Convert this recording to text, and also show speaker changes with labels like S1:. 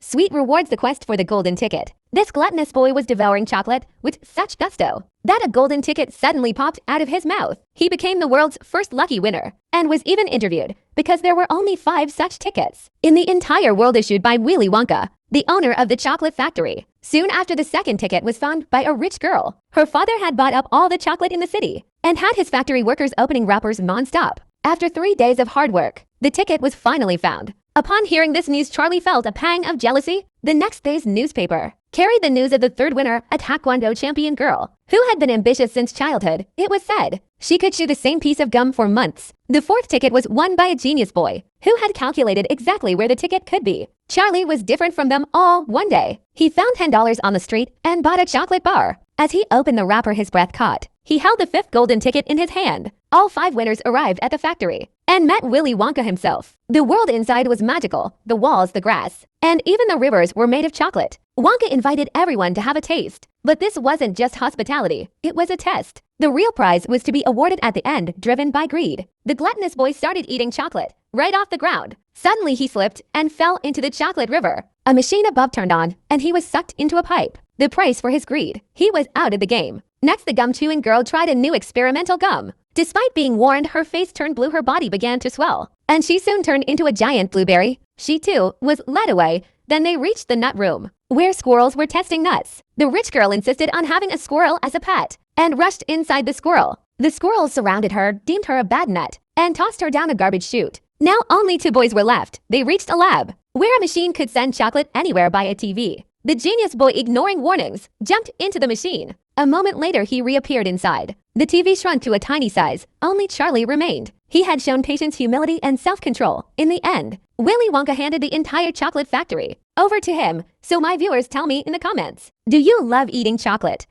S1: Sweet rewards the quest for the golden ticket. This gluttonous boy was devouring chocolate with such gusto that a golden ticket suddenly popped out of his mouth. He became the world's first lucky winner and was even interviewed because there were only 5 such tickets in the entire world issued by Willy Wonka, the owner of the chocolate factory. Soon after, the second ticket was found by a rich girl. Her father had bought up all the chocolate in the city and had his factory workers opening wrappers non-stop. After 3 days of hard work, the ticket was finally found. Upon hearing this news, Charlie felt a pang of jealousy. The next day's newspaper carried the news of the third winner, a taekwondo champion girl who had been ambitious since childhood. It was said she could chew the same piece of gum for months. The fourth ticket was won by a genius boy who had calculated exactly where the ticket could be. Charlie was different from them all. One day, he found $10 on the street and bought a chocolate bar. As he opened the wrapper, his breath caught. He held the 5th golden ticket in his hand. All 5 winners arrived at the factory and met Willy Wonka himself. The world inside was magical. The walls, the grass, and even the rivers were made of chocolate. Wonka invited everyone to have a taste. But this wasn't just hospitality. It was a test. The real prize was to be awarded at the end, driven by greed. The gluttonous boy started eating chocolate right off the ground. Suddenly he slipped and fell into the chocolate river. A machine above turned on and he was sucked into a pipe. The price for his greed. He was out of the game. Next, the gum-chewing girl tried a new experimental gum. Despite being warned, her face turned blue, her body began to swell, and she soon turned into a giant blueberry. She too was led away. Then they reached the nut room, where squirrels were testing nuts. The rich girl insisted on having a squirrel as a pet, and rushed inside the squirrel. The squirrels surrounded her, deemed her a bad nut, and tossed her down a garbage chute. Now only 2 boys were left. They reached a lab, where a machine could send chocolate anywhere by a TV. The genius boy, ignoring warnings, jumped into the machine. A moment later, he reappeared inside. The TV shrunk to a tiny size. Only Charlie remained. He had shown patience, humility, and self-control. In the end, Willy Wonka handed the entire chocolate factory over to him. So my viewers, tell me in the comments, do you love eating chocolate?